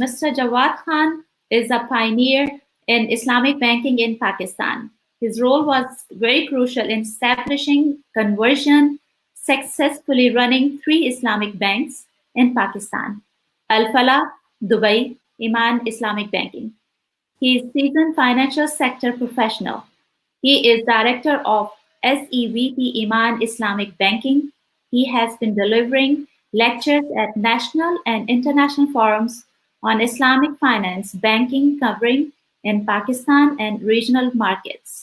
Mr. Jawad Khan is a pioneer in Islamic banking in Pakistan. His role was very crucial in establishing conversion, successfully running 3 Islamic banks in Pakistan: Al Falah, Dubai, Iman Islamic Banking. He is seasoned financial sector professional. He is director of SEVP Iman Islamic Banking. He has been delivering lectures at national and international forums on Islamic finance banking covering in Pakistan and regional markets.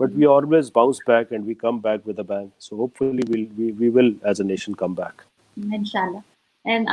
But we always bounce back and we come back with a bang. So hopefully we will as a nation come back. Inshallah. And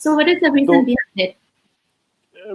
So what is the reason behind it?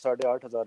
8,500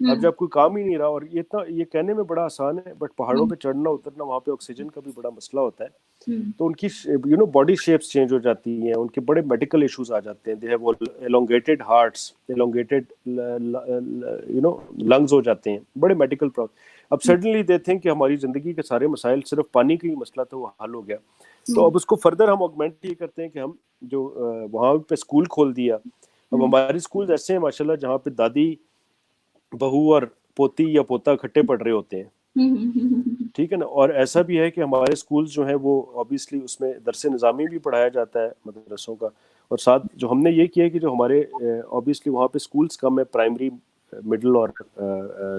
اب جب کوئی کام ہی نہیں رہا, اور یہ کہنے میں بڑا آسان ہے, بٹ پہاڑوں پہ چڑھنا اترنا, وہاں پہ آکسیجن کا بھی بڑا مسئلہ ہوتا ہے, تو ان کی باڈی شیپس چینج ہو جاتی ہیں, ان کے بڑے میڈیکل ایشوز آ جاتے ہیں, they have elongated hearts, elongated lungs ہو جاتے ہیں, بڑے میڈیکل پرابلم. اب سڈنلی دے تھنک کہ ہماری زندگی کے سارے مسائل صرف پانی کا ہی مسئلہ تھا, وہ حل ہو گیا. تو اب اس کو فردر ہم آگمنٹ یہ کرتے ہیں کہ ہم جو وہاں پہ اسکول کھول دیا. اب ہمارے اسکول ایسے ہیں ماشاء اللہ جہاں پہ دادی بہو اور پوتی یا پوتا اکٹھے پڑھ رہے ہوتے ہیں, ٹھیک ہے نا. اور ایسا بھی ہے کہ ہمارے اسکولز جو ہیں وہ آبویسلی اس میں درس نظامی بھی پڑھایا جاتا ہے مدرسوں کا, اور ساتھ جو ہم نے یہ کیا ہے کہ جو ہمارے آبویسلی وہاں پہ اسکولز کم ہے, پرائمری, مڈل اور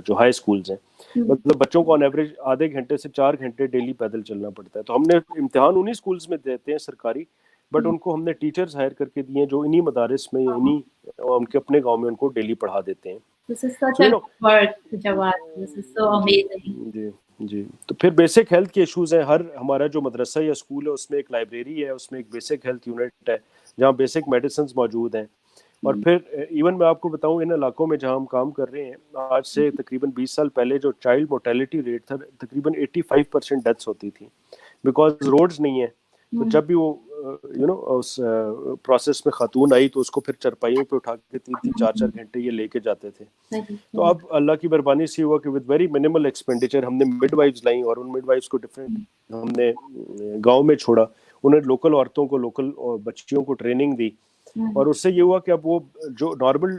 جو ہائی اسکولز ہیں, مطلب بچوں کو آن ایوریج آدھے گھنٹے سے 4 گھنٹے ڈیلی پیدل چلنا پڑتا ہے. تو ہم نے امتحان انہی اسکولز میں دیتے ہیں سرکاری, بٹ ان کو ہم نے ٹیچرز ہائر کر کے دیے ہیں جو انہی مدارس میں یا انہی ان کے اپنے گاؤں میں ان کو ڈیلی پڑھا دیتے ہیں. This is such a work, Jawad. This is so amazing. جی. تو پھر بیسک ہیلتھ کے ایشوز ہیں. ہمارا جو مدرسہ یا اسکول ہے اس میں ایک لائبریری ہے, اس میں ایک بیسک ہیلتھ یونٹ ہے جہاں بیسک میڈیسنز موجود ہیں. اور پھر ایون میں آپ کو بتاؤں ان علاقوں میں جہاں ہم کام کر رہے ہیں, آج سے تقریباً 20 سال پہلے جو چائلڈ مورٹیلٹی ریٹ تھا تقریباً 85% ڈیتھس ہوتی تھی, بیکاز روڈز نہیں ہیں. تو جب بھی وہ اس پروسیس میں خاتون آئی تو اس کو پھر چرپائیوں پہ اٹھا کے 3-4 گھنٹے یہ لے کے جاتے تھے. تو اب اللہ کی مہربانی سے ہوا کہ ود ویری منیمل ایکسپینڈیچر ہم نے مڈ وائفز لائیں, اور ان مڈ وائفز کو ڈفرینٹ ہم نے گاؤں میں چھوڑا, انہیں لوکل عورتوں کو, لوکل بچیوں کو ٹریننگ دی, اور اس سے یہ ہوا کہ اب وہ جو نارمل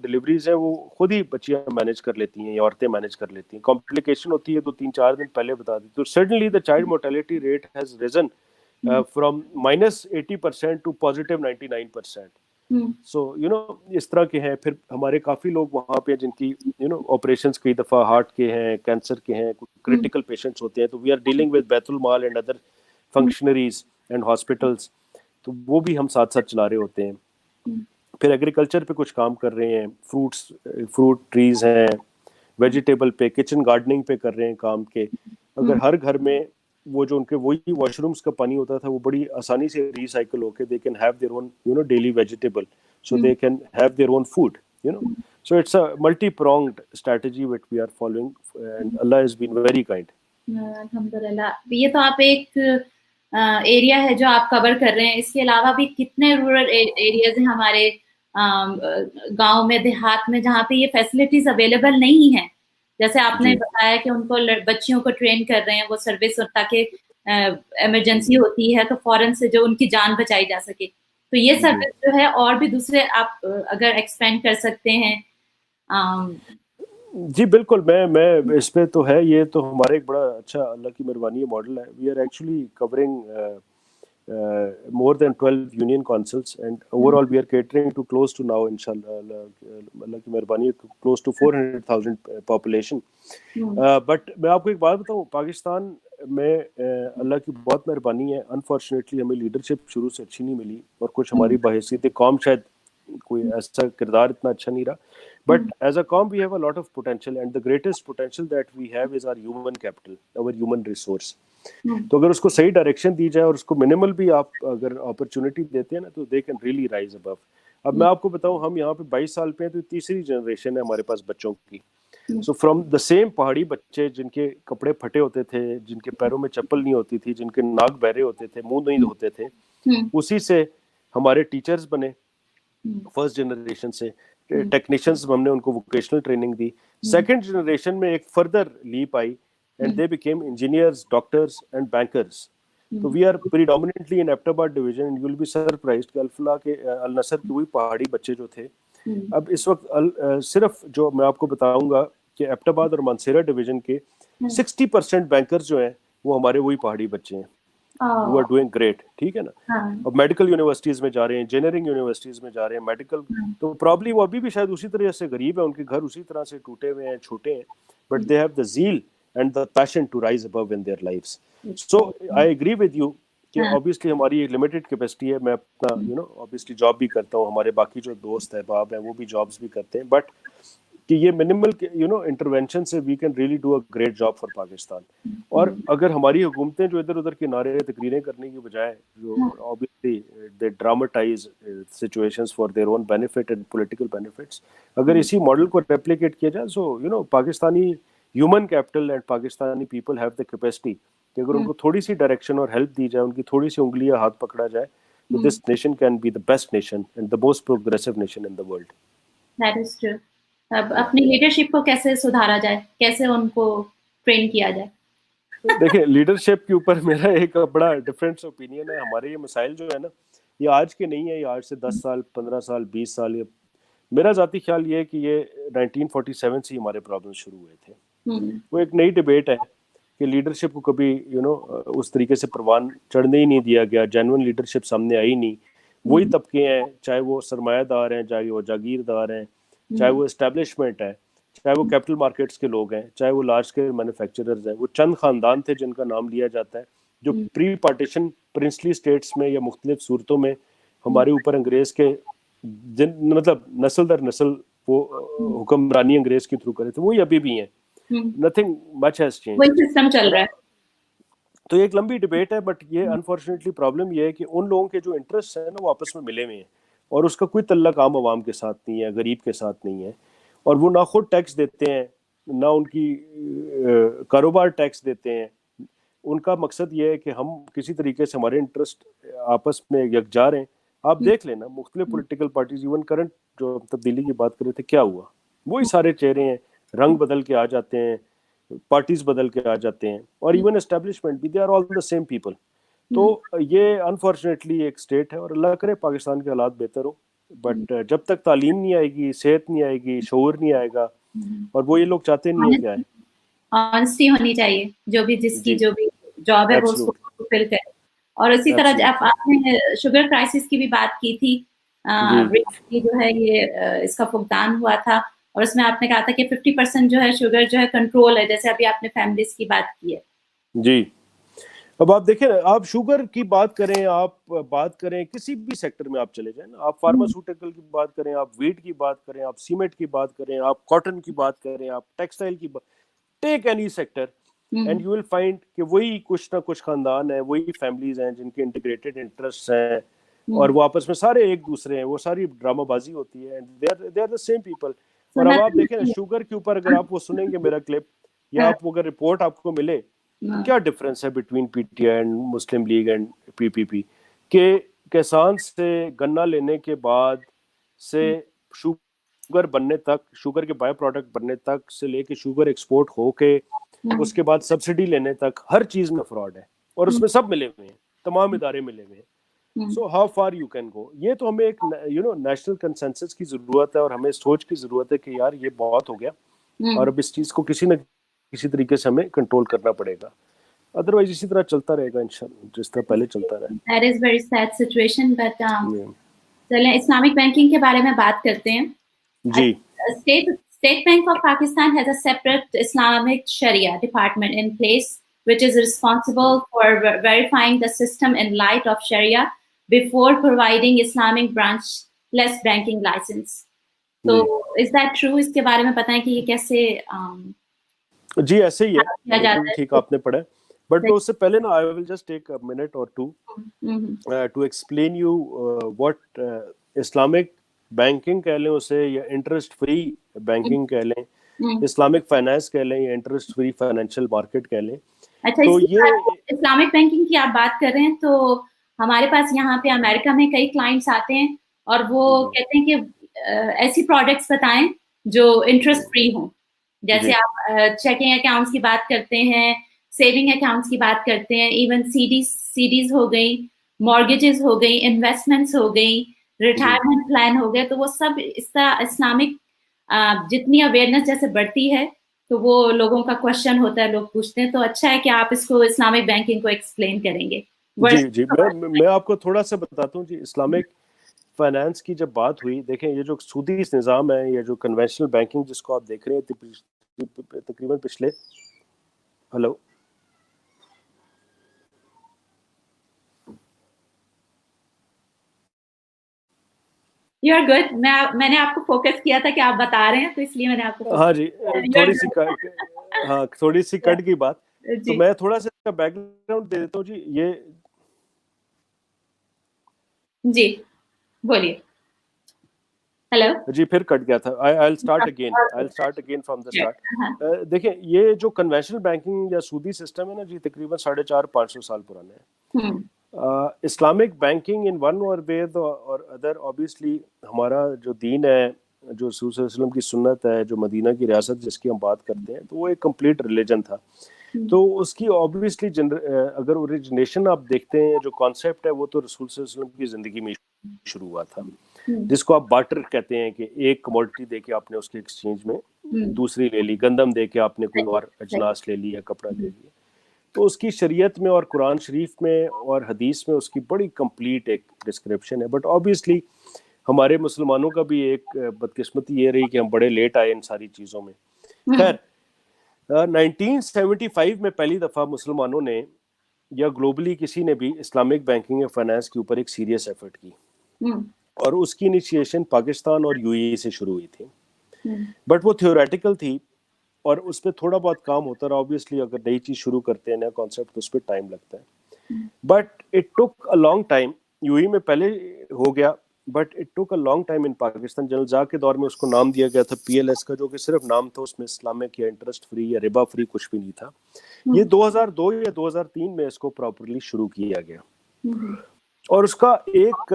ڈلیوریز ہیں وہ خود ہی بچیاں مینیج کر لیتی ہیں یا عورتیں مینیج کر لیتی ہیں. کمپلیکیشن ہوتی ہے تو 3-4 دن پہلے بتا دی. تو suddenly the child mortality rate has risen from -80% to +99%. So اس طرح کے ہیں. پھر ہمارے کافی لوگ وہاں پہ جن کی آپریشنس کئی دفعہ ہارٹ کے ہیں, کینسر کے ہیں, کریٹیکل پیشنٹس ہوتے ہیں, تو وی آر ڈیلنگ ود بیت المال and other functionaries and hospitals, تو وہ بھی ہم ساتھ ساتھ چلا رہے ہوتے ہیں. پھر ایگریکلچر پہ کچھ کام کر رہے ہیں, فروٹ ٹریز ہیں, ویجیٹیبل پہ, کچن گارڈننگ پہ کر رہے ہیں کام کے. اگر ہر گھر میں وہ جو ان کے وہی واش رومس کا پانی ہوتا تھا وہ بڑی آسانی سے ریسائیکل ہو کے they can have their own daily vegetable, so they can have their own food, so it's a multi-pronged strategy which we are following, and Allah has been very kind. الحمدللہ. یہ تو آپ ایک ایریا ہے جو آپ کور کر رہے ہیں, اس کے علاوہ بھی کتنے رورل ایریاز ہیں ہمارے گاؤں میں, دیہات میں, جہاں پہ یہ فیسلٹیز اویلیبل نہیں ہیں. جیسے آپ نے بتایا کہ ان کو بچیوں کو ٹرین کر رہے ہیں وہ سروس, تاکہ ایمرجنسی ہوتی ہے تو فوراً سے جو ان کی جان بچائی جا سکے. تو یہ سروس جو ہے اور بھی دوسرے آپ اگر ایکسپینڈ کر سکتے ہیں. جی بالکل, میں اس پہ تو ہے, یہ تو ہمارا ایک بڑا اچھا اللہ کی مہربانی ماڈل ہے. We are actually covering more than 12 union councils, and overall we are catering to close to now inshallah Allah کی مہربانی close to 400,000 population. But میں آپ کو ایک بات بتاؤں, پاکستان میں اللہ کی بہت مہربانی ہے, انفارچونیٹلی ہمیں لیڈرشپ شروع سے اچھی نہیں ملی, اور کچھ ہماری بحیثیت قوم شاید کوئی ایسا کردار اتنا اچھا نہیں رہا, but as a قوم we have a lot of potential, and the greatest potential that we have is our human capital, our human resource. تو اگر اس کو صحیح ڈائریکشن دی جائے اور اس کو منیمل بھی آپ اگر اپرچونٹی دیتے ہیں نا, تو they can really rise above. اب میں آپ کو بتاؤں, ہم یہاں پہ 22 سال پہ ہیں, تو تیسری جنریشن ہے ہمارے پاس بچوں کی. سو فرام دا سیم پہاڑی بچے جن کے کپڑے پھٹے ہوتے تھے, جن کے پیروں میں چپل نہیں ہوتی تھی, جن کے ناک بہرے ہوتے تھے, منہ نہیں ہوتے تھے, اسی سے ہمارے ٹیچرز بنے فرسٹ جنریشن سے, ٹیکنیشینز ہم نے ان کو ووکیشنل ٹریننگ دی. سیکنڈ جنریشن میں ایک فردر لیپ آئی, and they became engineers, doctors and bankers. So we are predominantly in Abbottabad division, and you will be surprised کہ الفلاح کے النصر کے وہی پہاڑی بچے جو تھے. اب اس وقت صرف جو میں آپ کو بتاؤں گا کہ ایبٹاباد اور مانسیرا ڈویژن کے 60% بینکرز جو ہیں وہ ہمارے وہی پہاڑی بچے ہیں. who are doing great, ٹھیک ہے نا. اب میڈیکل یونیورسٹیز میں جا رہے ہیں, انجینئرنگ یونیورسٹیز میں جا رہے ہیں, میڈیکل, تو پرابلی وہ ابھی بھی شاید اسی طرح سے غریب ہیں, ان کے گھر اسی طرح سے ٹوٹے ہوئے ہیں, چھوٹے ہیں, but they have the Zail and the passion to rise above in their lives. So I agree with you کہ obviously ہماری ایک limited capacity ہے. میں اپنا obviously job بھی کرتا ہوں, ہمارے باقی جو دوست احباب ہیں وہ بھی jobs بھی کرتے ہیں, but کہ یہ منیمل انٹرونشن سے we can really do a great job for Pakistan. اور اگر ہماری حکومتیں جو ادھر ادھر کنارے تقریریں کرنے کی بجائے جو obviously they dramatize situations for their own benefit and political benefits, اگر اسی ماڈل کو ریپلیکیٹ کیا جائے so Pakistani human capital and Pakistani people have the capacity کہ اگر ان کو تھوڑی سی ڈائریکشن اور ہیلپ دی جائے, ان کی تھوڑی سی انگلیاں ہاتھ پکڑا جائے, تو this nation can be the best nation and the most progressive nation in the world. That is true. اب اپنی لیڈرشپ کو کیسے سدھارا جائے, کیسے ان کو ٹرین کیا جائے؟ دیکھیں لیڈرشپ کے اوپر میرا ایک بڑا ڈفرینس اوپینین ہے. ہمارے یہ مسائل جو ہے نا یہ آج کے نہیں ہے, یہ آج سے 10 سال 15 سال 20 سال, یہ میرا ذاتی خیال یہ ہے کہ یہ 1947 سے ہی ہمارے پرابلم شروع ہوئے تھے. وہ ایک نئی ڈبیٹ ہے کہ لیڈرشپ کو کبھی اس طریقے سے پروان چڑھنے ہی نہیں دیا گیا, جینوئن لیڈرشپ سامنے آئی نہیں. وہی طبقے ہیں, چاہے وہ سرمایہ دار ہیں, چاہے وہ جاگیردار ہیں, چاہے وہ اسٹیبلشمنٹ ہے, چاہے وہ کیپٹل مارکیٹس کے لوگ ہیں, چاہے وہ لارج اسکیل مینوفیکچررز ہیں. وہ چند خاندان تھے جن کا نام لیا جاتا ہے جو پری پارٹیشن پرنسلی اسٹیٹس میں یا مختلف صورتوں میں ہمارے اوپر انگریز کے مطلب نسل در نسل وہ حکمرانی انگریز کے تھرو کرے تھے, وہی ابھی بھی ہیں. Nothing much has change. وہی سسٹم چل رہا ہے. تو یہ ایک لمبی ڈبیٹ ہے, بٹ یہ انفارچونیٹلی پرابلم یہ ہے کہ ان لوگوں کے جو انٹرسٹ ہیں نا وہ آپس میں ملے ہوئے ہیں, اور اس کا کوئی تعلق عام عوام کے ساتھ نہیں ہے, غریب کے ساتھ نہیں ہے. اور وہ نہ خود ٹیکس دیتے ہیں نہ ان کی کاروبار ٹیکس دیتے ہیں. ان کا مقصد یہ ہے کہ ہم کسی طریقے سے ہمارے انٹرسٹ آپس میں یکجا رہیں. آپ دیکھ لینا مختلف پولیٹیکل پارٹیز, ایون کرنٹ جو تبدیلی کی بات کرے تھے, کیا ہوا, وہی سارے چہرے ہیں, رنگ بدل کے آ جاتے ہیں, پارٹیز بدل کے آ جاتے ہیں, اور ایون اسٹیبلشمنٹ بھی, they are all the same people. تو یہ انفارچونیٹلی ایک اسٹیٹ ہے, اور اللہ کرے پاکستان کے حالات بہتر ہو, بٹ جب تک تعلیم نہیں آئے گی, صحت نہیں آئے گی, شعور نہیں آئے گا, اور وہ یہ لوگ چاہتے نہیں ہیں کہ آئے. آنیسٹی ہونی چاہیے, جو بھی جس کی جو بھی جاب ہے وہ اس کو فل کرے. اور اسی طرح آپ نے شوگر کرائسس کی بھی بات کی تھی, جو ہے یہ اس کا فقدان ہوا تھا, اور اس میں آپ نے کہا تھا کہ 50% جو ہے شوگر جو ہے کنٹرول ہے, جیسے ابھی آپ نے فیملیز کی بات کی ہے. جی, اب آپ دیکھیں آپ شوگر کی بات کریں, آپ بات کریں کسی بھی سیکٹر میں آپ چلے جائیں, آپ فارماسیوٹیکل کی بات کریں, آپ ویٹ کی بات کریں, آپ سیمنٹ کی بات کریں, آپ کاٹن کی بات کریں, آپ ٹیکسٹائل کی بات, take any sector and you will find کہ وہی کچھ نہ کچھ خاندان ہیں, وہی فیملیز ہیں جن کے انٹیگریٹڈ انٹرسٹ ہیں, اور وہ آپس میں سارے ایک دوسرے ہیں, وہ ساری ڈرامہ بازی ہوتی ہے, they are the same people. اور اب آپ دیکھیں شوگر کے اوپر اگر آپ وہ سنیں گے میرا کلپ, یا آپ اگر رپورٹ آپ کو ملے, کیا ڈفرینس ہے between P T I and Muslim League and P P P, کہ کسان سے گنا لینے کے بعد سے شوگر بننے تک, شوگر کے بائی پروڈکٹ بننے تک سے لے کے شوگر ایکسپورٹ ہو کے اس کے بعد سبسڈی لینے تک, ہر چیز میں فراڈ ہے, اور اس میں سب ملے ہوئے ہیں, تمام ادارے ملے ہوئے ہیں. So how far you can go. یہ تو ہمیں ایک نیشنل کنسنسس کی ضرورت ہے, اور ہمیں سوچ کی ضرورت ہے کہ یار یہ بہت ہو گیا, اور اب اس چیز کو کسی نہ کسی طریقے سے ہمیں کنٹرول کرنا پڑے گا, ادروائز اسی طرح چلتا رہے گا انشاءاللہ جس طرح پہلے چلتا رہا. That is very sad situation, but چلیں اسلامک بینکنگ کے بارے میں بات کرتے ہیں. جی, State Bank of Pakistan has a separate Islamic Sharia department in place, which is responsible for verifying the system in light of Sharia before providing Islamic branchless banking license. So, is that true? اس کے بارے میں بتائیں کہ یہ کیسے جی ایسے ہی ہے, ٹھیک آپ نے پڑھا, بٹ میں اس سے پہلے نا I will just take a minute or two to explain you what Islamic banking کہہ لیں اسے, یا انٹرسٹ فری بینکنگ کہہ لیں, اسلامک فائنانس کہہ لیں, یا انٹرسٹ فری فائنینشیل مارکیٹ کہہ لیں. اچھا, تو یہ اسلامک بینکنگ کی آپ بات کر رہے ہیں, تو ہمارے پاس یہاں پہ امریکہ میں کئی کلائنٹس آتے ہیں, اور وہ کہتے ہیں کہ ایسی پروڈکٹس بتائیں جو انٹرسٹ فری ہوں. جیسے آپ چیکنگ اکاؤنٹس کی بات کرتے ہیں, سیونگ اکاؤنٹس کی بات کرتے ہیں, ایون سی ڈیز ہو گئی, مارگیجز ہو گئی, انویسٹمنٹس ہو گئی, ریٹائرمنٹ پلان ہو گئے. تو وہ سب اس طرح اسلامک جتنی اویئرنیس جیسے بڑھتی ہے تو وہ لوگوں کا کوشچن ہوتا ہے, لوگ پوچھتے ہیں. تو اچھا ہے کہ آپ اس کو اسلامک بینکنگ کو ایکسپلین کریں گے. جی میں آپ کو تھوڑا سا بتاتا ہوں. جی, اسلامک فائنانس کی جب بات ہوئی, دیکھیں یہ جو سودی نظام ہے, یہ جو کنونشنل بینکنگ جس کو آپ دیکھ رہے ہیں تقریباً پچھلے یو آر گڈ. میں نے آپ کو فوکس کیا تھا کہ آپ بتا رہے ہیں تو اس لیے میں نے آپ کو. ہاں جی تھوڑی سی کٹ کی بات. تو میں تھوڑا سا اس کا بیک گراؤنڈ دے دیتا ہوں جی. یہ جی بولیے. ہیلو جی پھر کٹ گیا تھا. I'll start again from the start. دیکھیں یہ جو کنونشنل بینکنگ یا سودی سسٹم ہے نا جی تقریباً 450-500 سال پرانے ہیں. اسلامک بینکنگ ان ون اور وے اور ادر obviously ہمارا جو دین ہے جو رسول صلی اللہ علیہ وسلم کی سنت ہے جو مدینہ کی ریاست جس کی ہم بات کرتے ہیں تو وہ ایک کمپلیٹ ریلیجن تھا. تو اس کی obviously اگر اوریجنیشن آپ دیکھتے ہیں جو کانسیپٹ ہے وہ تو رسول صلی اللہ علیہ وسلم کی زندگی میں شروع ہوا تھا جس کو آپ بارٹر کہتے ہیں کہ ایک کموڈٹی دے کے آپ نے اس کے ایکسچینج میں دوسری لے لی. گندم دے کے آپ نے کوئی اور اجناس لے لی یا کپڑا لے لیا. تو اس کی شریعت میں اور قرآن شریف میں اور حدیث میں اس کی بڑی کمپلیٹ ایک ڈسکرپشن ہے. بٹ obviously ہمارے مسلمانوں کا بھی ایک بدقسمتی یہ رہی کہ ہم بڑے لیٹ آئے ان ساری چیزوں میں. خیر 1975 میں پہلی دفعہ مسلمانوں نے یا گلوبلی کسی نے بھی اسلامک بینکنگ یا فائنانس کے اوپر ایک سیریس ایفرٹ کی اور اس کی انیشیشن پاکستان اور یو اے ای سے شروع ہوئی تھی. بٹ وہ تھیوریٹیکل تھی اور اس پہ تھوڑا بہت کام ہوتا رہا. obviously اگر نئی چیز شروع کرتے ہیں نیا کانسیپٹ تو اس پہ ٹائم لگتا ہے. But it took a long time. U A E میں پہلے ہو گیا but it took a long time in Pakistan. General Zia کے دور میں اس کو نام دیا گیا تھا PLS کا جو کہ صرف نام تھا. اس میں اسلامک یا انٹرسٹ فری یا ربا فری کچھ بھی نہیں تھا. یہ 2002 یا 2003 میں اس کو پراپرلی شروع کیا گیا اور اس کا ایک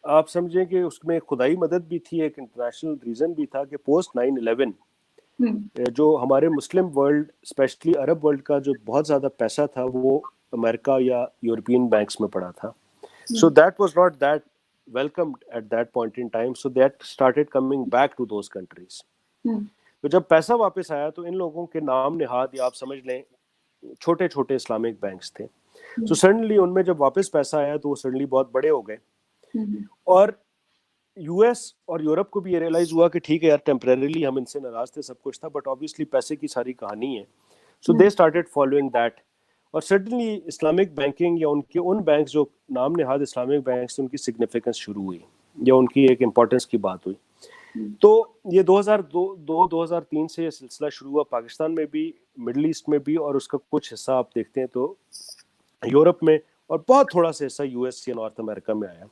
آپ سمجھیں کہ اس میں خدائی مدد بھی تھی. ایک انٹرنیشنل ریزن بھی تھا کہ پوسٹ 9/11 جو ہمارے Muslim world especially Arab world کا جو بہت زیادہ پیسہ تھا وہ امریکہ یا یورپین بینکس میں پڑا تھا. So that was not that welcomed at that point in time, so that started coming back to those countries. تو جب پیسہ واپس آیا تو ان لوگوں کے نام نہاد یا آپ سمجھ لیں چھوٹے چھوٹے اسلامک بینکس تھے. سو سڈنلی ان میں جب واپس پیسہ آیا تو وہ سڈنلی بہت بڑے ہو گئے اور یو ایس اور یورپ کو بھی یہ ریئلائز ہوا کہ ٹھیک ہے یار ٹیمپریریلی ہم ان سے ناراض تھے سب کچھ تھا بٹ obviously پیسے کی ساری کہانی ہے. سو دے اسٹارٹیڈ فالوئنگ دیٹ اور سڈنلی اسلامک بینکنگ یا ان کے ان بینکس جو نام نہاد اسلامک بینکس ان کی سگنیفیکنس شروع ہوئی یا ان کی ایک امپورٹنس کی بات ہوئی. تو یہ 2002-2003 سے یہ سلسلہ شروع ہوا پاکستان میں بھی مڈل ایسٹ میں بھی اور اس کا کچھ حصہ آپ دیکھتے ہیں تو یورپ میں اور بہت تھوڑا سا حصہ یو ایس یا نارتھ امریکہ میں آیا.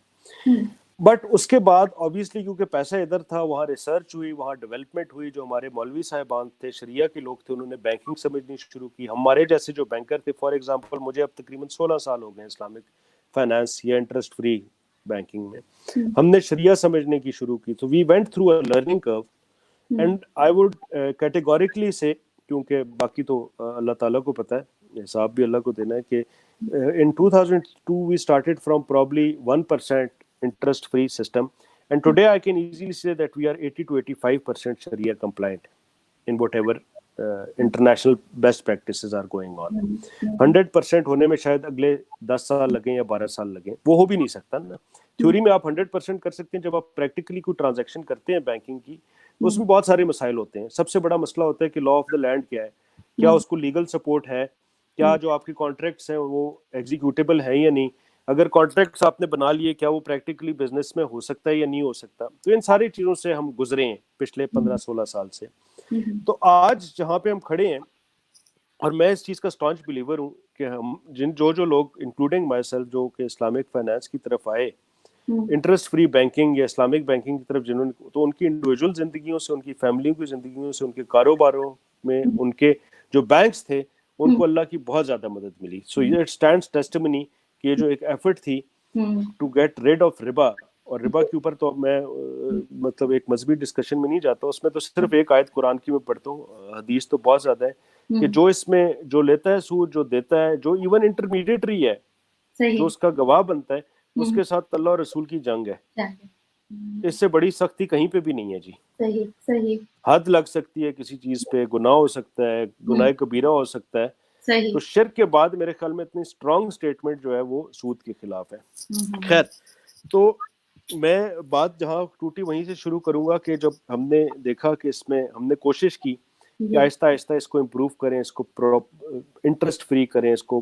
بٹ اس کے بعد obviously کیونکہ پیسہ ادھر تھا وہاں ریسرچ ہوئی وہاں ڈیولپمنٹ ہوئی. جو ہمارے مولوی صاحبان تھے شریعہ کے لوگ تھے انہوں نے بینکنگ سمجھنی شروع کی. ہمارے جیسے جو بینکر تھے فار ایگزامپل مجھے اب تقریباً 16 سال ہو گئے اسلامک فائنانس یا انٹرسٹ فری بینکنگ میں. ہم نے شریعہ سمجھنے کی شروع کی. تو we went through a learning curve and I would categorically سے کیونکہ باقی تو اللہ تعالیٰ کو پتہ ہے حساب بھی اللہ کو دینا ہے کہ in 2002 we started from probably 1% interest free system and today I can easily say that we are 80 to 85% Sharia compliant in whatever international best practices are going on. 100% ہونے میں شاید اگلے 10 سال لگیں یا 12 سال لگیں. وہ ہو بھی نہیں سکتا نا. تھیوری میں آپ 100% کر سکتے ہیں. جب آپ پریکٹیکلی کوئی ٹرانزیکشن کرتے ہیں بینکنگ کی تو اس میں بہت سارے مسائل ہوتے ہیں. سب سے بڑا مسئلہ ہوتا ہے کہ لا آف دا لینڈ کیا ہے, کیا اس کو لیگل سپورٹ ہے, کیا جو آپ کے کانٹریکٹس ہیں وہ ایگزیکیوٹیبل ہیں یا نہیں, اگر کانٹریکٹس آپ نے بنا لیے کیا وہ پریکٹیکلی بزنس میں ہو سکتا ہے یا نہیں ہو سکتا. تو ان ساری چیزوں سے ہم گزرے ہیں پچھلے 15-16 سال سے. تو آج جہاں پہ ہم کھڑے ہیں اور میں اس چیز کا اسٹانچ بلیور ہوں کہ ہم جو لوگ انکلوڈنگ مائی سیلف جو کہ اسلامک فائنانس کی طرف آئے انٹرسٹ فری بینکنگ یا اسلامک بینکنگ کی طرف جنہوں نے تو ان کی انڈیویجول زندگیوں سے ان کی فیملیوں کی زندگیوں سے ان کے کاروباروں میں ان کے جو بینکس تھے ان کو اللہ کی بہت زیادہ مدد ملی. سو اٹ اسٹینڈس ٹیسٹیمنی کہ یہ جو ایک ایفرٹ تھی ٹو گیٹ ریڈ آف ربا, اور ربا کے اوپر تو میں مطلب ایک مذہبی ڈسکشن میں نہیں جاتا, اس میں تو صرف ایک آیت قرآن کی میں پڑھتا ہوں, حدیث تو بہت زیادہ ہے کہ جو اس میں جو لیتا ہے سود جو دیتا ہے جو ایون انٹرمیڈیٹری ہے جو اس کا گواہ بنتا ہے اس کے ساتھ اللہ اور رسول کی جنگ ہے. اس سے بڑی سختی کہیں پہ بھی نہیں ہے جی. صحیح حد لگ سکتی ہے کسی چیز پہ, گناہ ہو سکتا ہے, گناہ کبیرہ ہو سکتا ہے. تو شرک کے بعد میرے خیال میں اتنی اسٹرانگ سٹیٹمنٹ جو ہے وہ سود کے خلاف ہے. خیر تو میں بات جہاں ٹوٹی وہیں سے شروع کروں گا کہ جب ہم نے دیکھا کہ اس میں ہم نے کوشش کی کہ آہستہ آہستہ اس کو امپروو کریں, اس کو انٹرسٹ فری کریں, اس کو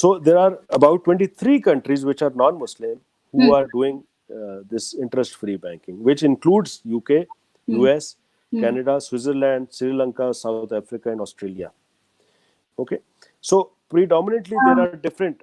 So there are about 23 countries which are non-Muslim who are doing this interest-free banking, which includes UK, US, Canada, Switzerland, Sri Lanka, South Africa, and Australia. Okay, so predominantly there are different.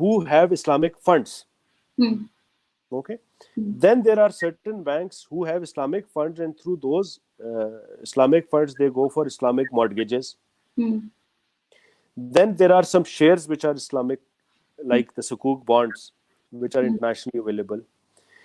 who have Islamic funds. Okay. Then there are certain banks who have Islamic funds, and through those Islamic funds they go for Islamic mortgages. Then there are some shares which are Islamic, like the Sukuk bonds, which are internationally available.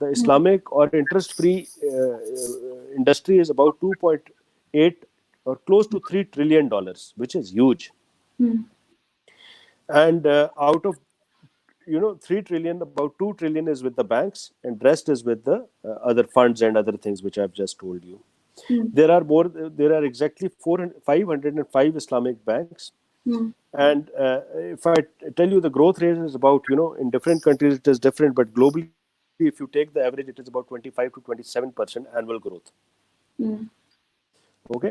the Islamic or interest-free industry is about 2.8 or close to $3 trillion, which is huge. And out of 3 trillion, about 2 trillion is with the banks, and rest is with the other funds and other things which I've just told you. There are exactly 505 Islamic banks. And if I tell you the growth rate is about, in different countries it is different, but globally if you take the average, it is about 25 to 27% annual growth. Okay,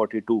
42।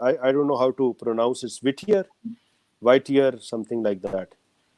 I don't know how to pronounce it, Whittier, something like that.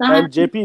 and JP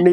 any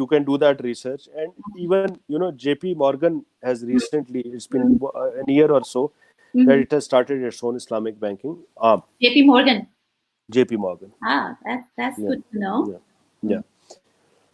you can do that research, and even JP Morgan has recently, it's been a year or so that it has started its own Islamic banking arm. JP Morgan. That's good to know. Yeah.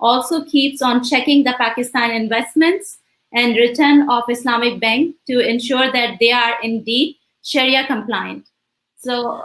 also keeps on checking the Pakistan investments and return of Islamic Bank to ensure that they are indeed Sharia compliant. So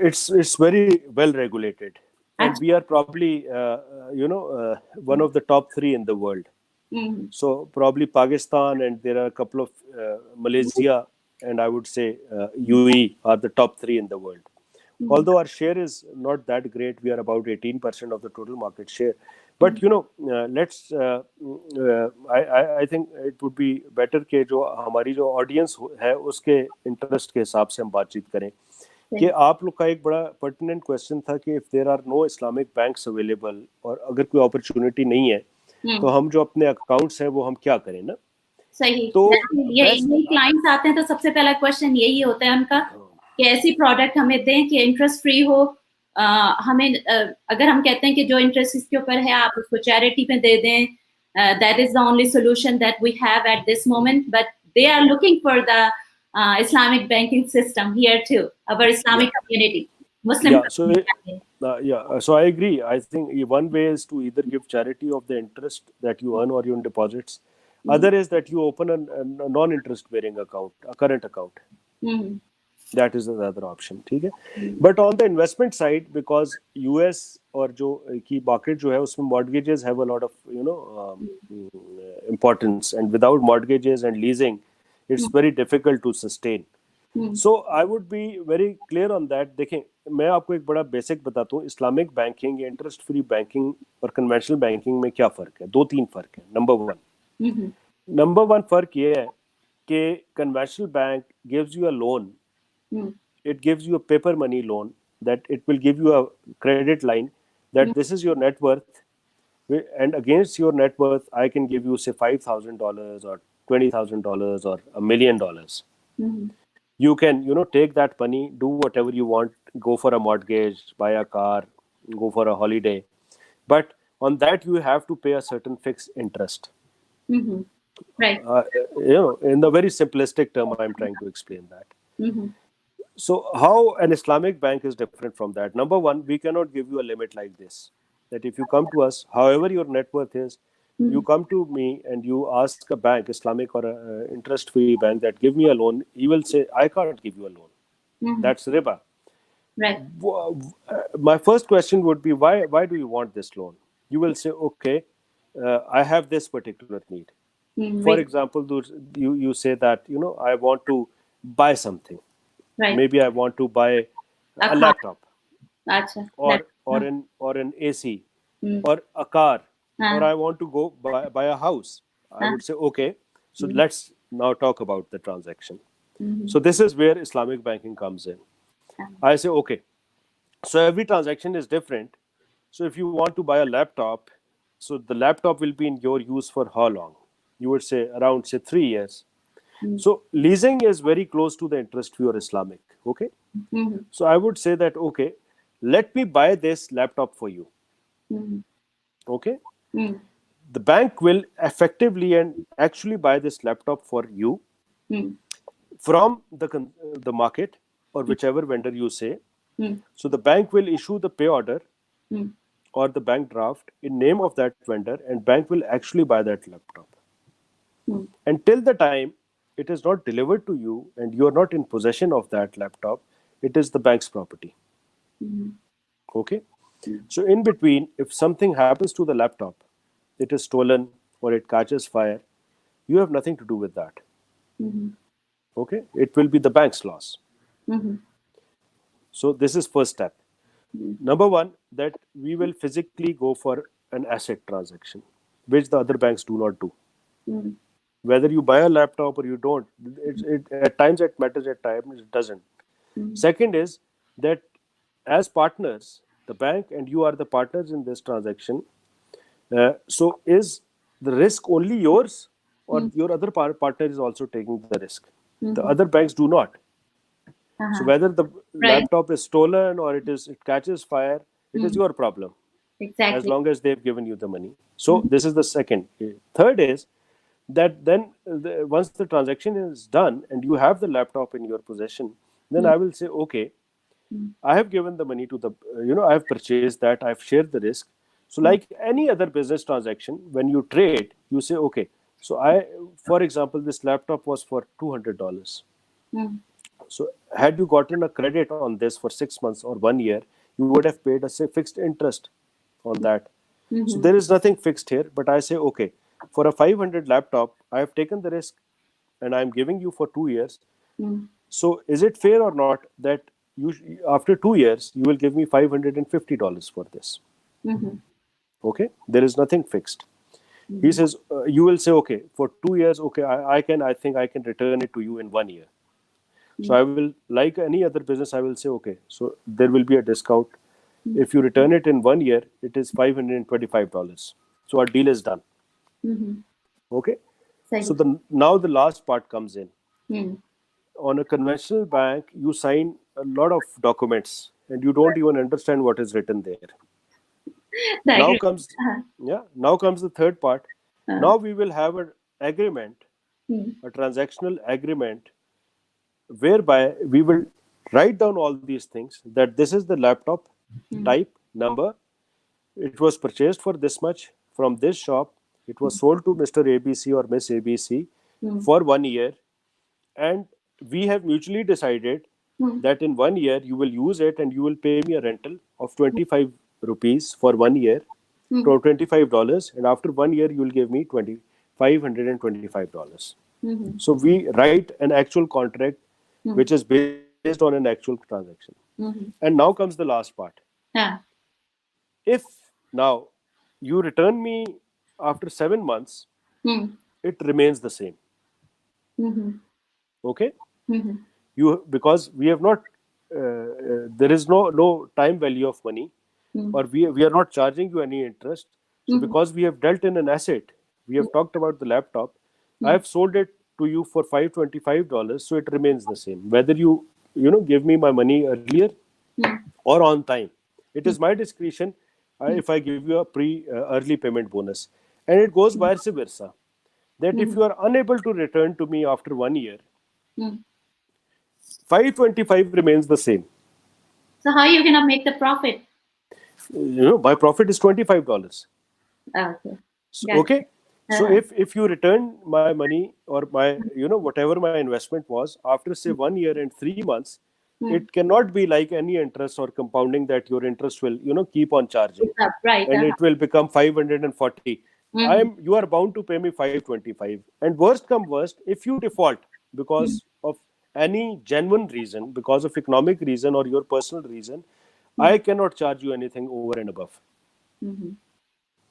it's very well regulated and actually? we are probably one of the top 3 in the world. Mhm. So probably Pakistan and there are a couple of Malaysia and I would say UAE are the top 3 in the world. Although our share is not that great, we are about 18% of the total market share. But I think it would be better کہ جو ہماری جو audience ہے اس کے interest کے حساب سے ہم بات چیت کریں کہ آپ لوگ کا ایک بڑا پرٹیننٹ کویسچن تھا کہ if there are no Islamic banks available اور اگر کوئی اپرچونٹی نہیں ہے تو ہم جو اپنے اکاؤنٹس ہیں وہ ہم کیا کریں نا. صحیح. تو یہی کلائنٹس آتے ہیں تو سب سے پہلا کوشچن یہی ہوتا ہے ان کا کہ ایسی پروڈکٹ ہمیں دیں کہ انٹرسٹ فری ہو. ہمیں اگر ہم کہتے ہیں کہ جو انٹرسٹ اس کے اوپر ہے آپ اس کو چیریٹی میں دے دیں, that is the only solution that we have at this moment, but they are looking for the Islamic banking system here too, our Islamic community, Muslim community. So I agree. I think one way is to either give charity of the interest that you earn or your deposits. Other is that you open a non-interest bearing account, a current account. That is the other option. ٹھیک ہے. But on the investment side, because US اور جو کی market جو ہے اس میں mortgages have a lot of importance, and without mortgages and leasing it's very difficult to sustain. So I would be very clear on that. دیکھیں میں آپ کو ایک بڑا بیسک بتاتا ہوں, اسلامک بینکنگ یا انٹرسٹ فری بینکنگ اور کنونشنل بینکنگ میں کیا فرق ہے. 2-3 فرق ہے. نمبر ون فرق یہ ہے کہ conventional bank gives you a loan. It gives you a paper money loan that it will give you a credit line that this is your net worth, and against your net worth I can give you say $5,000 or $20,000 or $1 million. You can take that money, do whatever you want, go for a mortgage, buy a car, go for a holiday, but on that you have to pay a certain fixed interest. Right. In the very simplistic term I'm trying to explain that. So how an Islamic bank is different from that? Number one, we cannot give you a limit like this, that if you come to us, however your net worth is, you come to me and you ask a bank, Islamic or a interest free bank, that give me a loan, he will say I can't give you a loan. That's riba. Right. My first question would be, why do you want this loan? You will say, okay, I have this particular need. For example, you say that I want to buy something. Right. Maybe I want to buy a laptop, or an AC, or a car, or I want to go buy a house. I would say, okay, so let's now talk about the transaction. So this is where Islamic banking comes in. I say, okay, so every transaction is different. So if you want to buy a laptop, so the laptop will be in your use for how long? You would say around 3 years. So leasing is very close to the interest free or Islamic. Okay. So I would say that, okay, let me buy this laptop for you. Okay. The bank will effectively and actually buy this laptop for you from the market or whichever vendor you say. So the bank will issue the pay order or the bank draft in name of that vendor, and bank will actually buy that laptop. Until the time it is not delivered to you and you are not in possession of that laptop, it is the bank's property. Okay. So in between, if something happens to the laptop, it is stolen or it catches fire, you have nothing to do with that. Okay. It will be the bank's loss. So this is first step. Number one, that we will physically go for an asset transaction, which the other banks do not do. Whether you buy a laptop or you don't, at times it matters, at times it doesn't. Second is that as partners, the bank and you are the partners in this transaction. So is the risk only yours, or your other partner is also taking the risk? The other banks do not. So whether the laptop is stolen or it catches fire, it is your problem. Exactly. As long as they've given you the money. So this is the second. Third is that then once the transaction is done and you have the laptop in your possession, then I will say, okay, I have given the money to the, I have purchased that, I have shared the risk. So like any other business transaction, when you trade, you say, okay, so for example, this laptop was for $200. So had you gotten a credit on this for 6 months or 1 year, you would have paid a fixed interest on that. So there is nothing fixed here, but I say, okay, for a 500 laptop, I have taken the risk and I'm giving you for 2 years. So is it fair or not that after 2 years, you will give me $550 for this? Okay, there is nothing fixed. He says, you will say, okay, for 2 years, okay, I think I can return it to you in 1 year. So I will, like any other business, I will say, okay, so there will be a discount. If you return it in 1 year, it is $525. So our deal is done. Okay. So now the last part comes in. On a conventional bank, you sign a lot of documents and you don't even understand what is written there. Now comes the third part. Now we will have an agreement, a transactional agreement, whereby we will write down all these things, that this is the laptop type, number, it was purchased for this much from this shop, it was sold to Mr. ABC or Miss ABC for 1 year, and we have mutually decided that in 1 year you will use it and you will pay me a rental of 25 rupees for 1 year, $25, and after 1 year you will give me $525. So we write an actual contract which is based on an actual transaction. And now comes the last part. If now you return me after 7 months, it remains the same. Okay? Because we have not, there is no time value of money, or we are not charging you any interest. So because we have dealt in an asset, we have talked about the laptop, I have sold it to you for $525, so it remains the same. Whether you give me my money earlier or on time, it is my discretion if I give you a early payment bonus. And it goes vice versa. That if you are unable to return to me after 1 year, $525 remains the same. So how are you gonna make the profit? My profit is $25. Okay. Okay. So if you return my money or my whatever my investment was after say 1 year and 3 months, it cannot be like any interest or compounding that your interest will keep on charging, right, and it will become 540. You are bound to pay me 525. And worst come worst, if you default because of any genuine reason, because of economic reason or your personal reason, I cannot charge you anything over and above.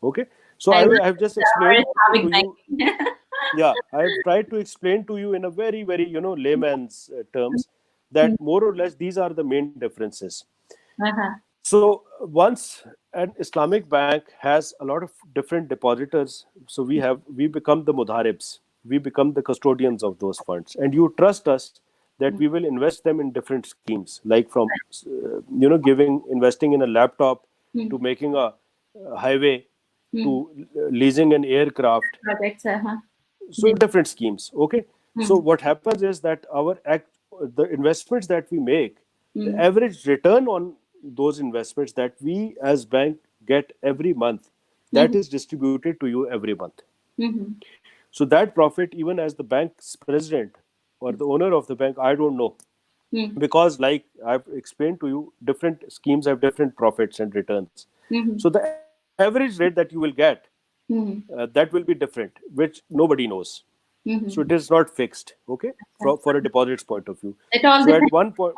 Okay. So I have just explained to you. Yeah, I have tried to explain to you in a very, very, layman's terms that more or less these are the main differences. So once an Islamic bank has a lot of different depositors, so we become the mudharibs, we become the custodians of those funds, and you trust us that we will invest them in different schemes, like from investing in a laptop to making a highway to leasing an aircraft. So different schemes. Okay. So what happens is that the investments that we make, the average return on those investments that we as bank get every month, that is distributed to you every month. So that profit, even as the bank's president or the owner of the bank, I don't know. Because like I've explained to you, different schemes have different profits and returns. So the average rate that you will get, that will be different, which nobody knows. So it is not fixed, okay, for a deposits point of view. So at one point,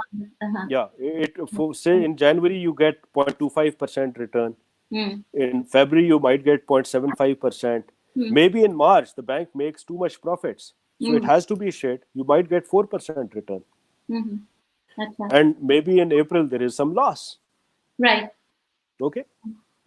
say in January you get 0.25% return. In February you might get 0.75%. Maybe in March the bank makes too much profits, so it has to be shared. You might get 4% return. And maybe in April there is some loss. Right. Okay.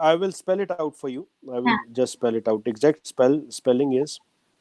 I will spell it out for you. I will just spell it out. Exact spelling is.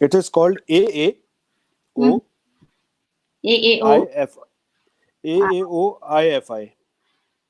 It is called AAOIFI.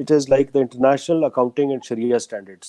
It is like the International Accounting and Sharia Standards.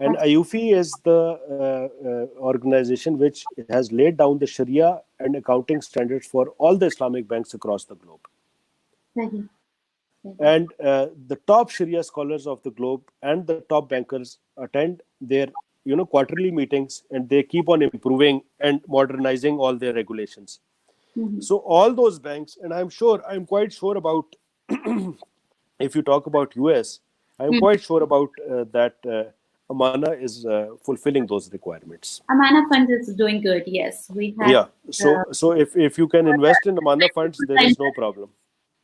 And AYUFI is the organization which has laid down the Sharia and accounting standards for all the Islamic banks across the globe. And the top Sharia scholars of the globe and the top bankers attend their, you know, quarterly meetings, and they keep on improving and modernizing all their regulations. So all those banks, and I'm quite sure about if you talk about US, I'm quite sure about that Amana is fulfilling those requirements. Amana Funds is doing good. Yes, we have. Yeah. So if you can invest in Amana Funds, there is no problem.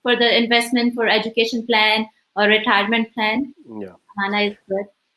For the investment for education plan or retirement plan, Amana is good.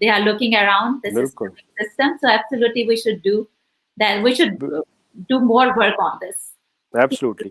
they are looking around this system, so absolutely we should do that. We should do more work on this. Absolutely.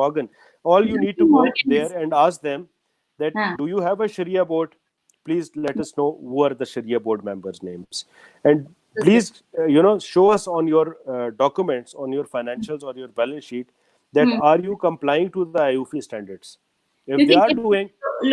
Morgan. All you need to go there and ask them that do you have a Sharia board? Please let us know who are the Sharia board members' names, and please you know, show us on your documents, on your financials or your balance sheet that are you complying to the AYUFI standards. If they are doing,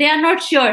they are not sure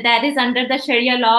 that is under the Sharia law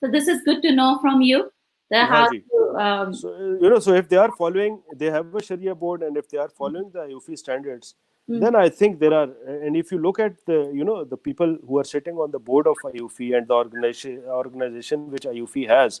So this is good to know from you. How to, so, you know, so if they are following, they have a Sharia board, and if they are following the AYUFI standards, then I think there are, and if you look at the, you know, the people who are sitting on the board of AYUFI and the organization which AYUFI has,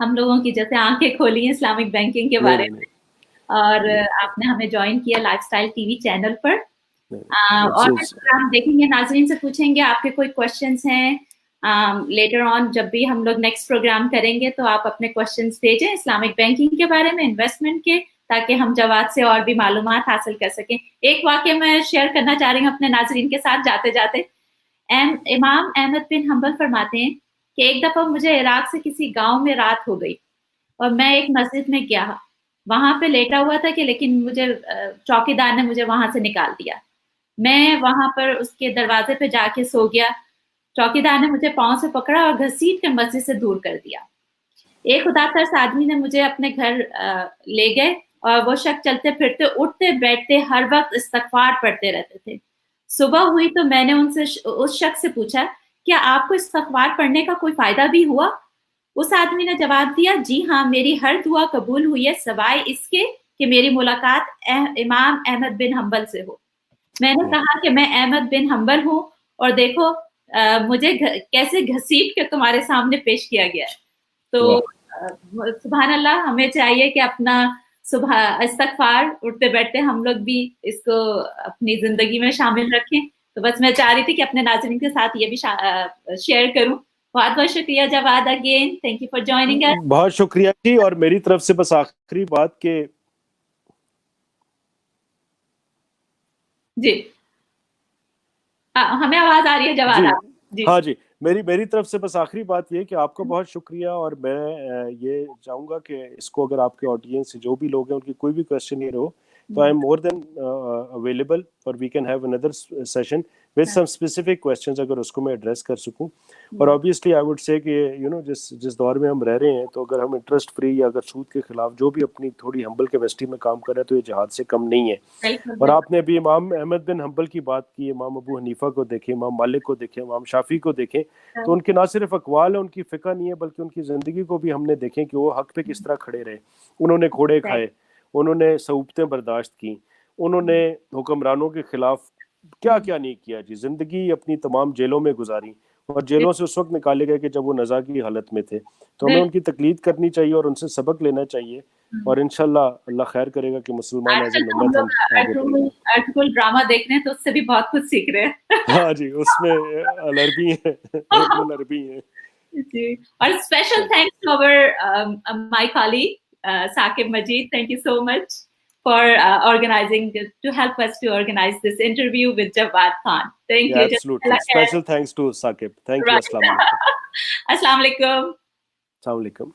ہم لوگوں کی جیسے آنکھیں کھولی ہیں Islamic banking کے بارے میں, اور آپ نے ہمیں جوائن کیا lifestyle T V channel پر. اور ہم دیکھیں گے, ناظرین سے پوچھیں گے آپ کے کوئی کوشچنس ہیں لیٹر آن جب بھی ہم لوگ نیکسٹ پروگرام کریں گے تو آپ اپنے کوشچنس بھیجیں اسلامک بینکنگ کے بارے میں, انویسٹمنٹ کے, تاکہ ہم جواد سے اور بھی معلومات حاصل کر سکیں. ایک واقعہ میں شیئر کرنا چاہ رہی ہوں اپنے ناظرین کے ساتھ جاتے جاتے. امام احمد بن حنبل فرماتے ہیں کہ ایک دفعہ مجھے عراق سے کسی گاؤں میں رات ہو گئی اور میں ایک مسجد میں گیا, وہاں پہ لیٹا ہوا تھا کہ لیکن مجھے چوکی دار نے مجھے وہاں سے نکال دیا. میں وہاں پر اس کے دروازے پہ جا کے سو گیا. چوکی دار نے مجھے پاؤں سے پکڑا اور گھسیٹ کے مسجد سے دور کر دیا. ایک خدا ترس آدمی نے مجھے اپنے گھر لے گئے اور وہ شخص چلتے پھرتے اٹھتے بیٹھتے ہر وقت استغفار پڑھتے رہتے تھے. صبح ہوئی تو میں نے اس شخص سے پوچھا کیا آپ کو استغفار پڑھنے کا کوئی فائدہ بھی ہوا؟ اس آدمی نے جواب دیا جی ہاں, میری ہر دعا قبول ہوئی ہے سوائے اس کے کہ میری ملاقات امام احمد بن حنبل سے ہو. میں نے کہا کہ میں احمد بن حنبل ہوں اور دیکھو مجھے کیسے گھسیٹ کے تمہارے سامنے پیش کیا گیا ہے. تو سبحان اللہ, ہمیں چاہیے کہ اپنا استغفار اٹھتے بیٹھتے ہم لوگ بھی اس کو اپنی زندگی میں شامل رکھیں. تو بس میں چاہ رہی تھی کہ اپنے ناظرین کے ساتھ یہ بھی شیئر کروں. بہت بہت شکریہ Jawad, again thank you for joining us. بہت شکریہ جی. اور میری طرف سے بس آخری بات کہ جی ہمیں آواز آ رہی ہے جواد آپ؟ جی ہاں جی, میری طرف سے بس آخری بات یہ کہ آپ کا بہت شکریہ. اور میں یہ چاہوں گا کہ اس کو اگر آپ کے آڈینس جو بھی لوگ ہیں ان کی کوئی بھی کوشچن یہ ہو تو I am more than available اور وی کین ہیو اندر session with some specific questions اگر اس کو میں ایڈریس کر سکوں. اور obviously I would say کہ جس دور میں ہم رہ رہے ہیں تو اگر ہم انٹرسٹ فری یا اگر سود کے خلاف جو بھی اپنی تھوڑی ہمبل کیپیسٹی میں کام کر رہے ہیں تو یہ جہاد سے کم نہیں ہے. اور آپ نے ابھی امام احمد بن حنبل کی بات کی, امام ابو حنیفہ کو دیکھیں, امام مالک کو دیکھیں, امام شافعی کو دیکھیں, تو ان کے نہ صرف اقوال ہیں, ان کی فقہ نہیں ہے بلکہ ان کی زندگی کو بھی ہم نے دیکھیں کہ وہ حق پہ کس طرح کھڑے رہے. انہوں نے گھوڑے کھائے, انہوں نے صعوبتیں برداشت کی, انہوں نے حکمرانوں کے خلاف کیا کیا نہیں کیا جی. زندگی اپنی تمام جیلوں میں گزاری اور جیلوں سے اس وقت نکالے گئے کہ جب وہ نزا کی حالت میں تھے. تو ہمیں ان کی تقلید کرنی چاہیے اور ان سے سبق لینا چاہیے, اور انشاءاللہ اللہ خیر کرے گا کہ مسلمان ایز اے امت ہم آگے بڑھیں گے. آرٹیکل ڈرامہ دیکھ رہے ہیں تو اس سے بھی بہت کچھ سیکھ رہے ہیں. ہاں جی, اس میں العربی ہیں, العربی ہیں جی. اور اسپیشل تھینکس ٹو اور my colleague Saqib Majeed. Thank you so much for organizing to help us to organize this interview with Jawad Khan. Thank you. Absolutely. Special thanks to Saqib. Thank you. Assalamu alaikum. Assalamu alaikum. Assalamu alaikum.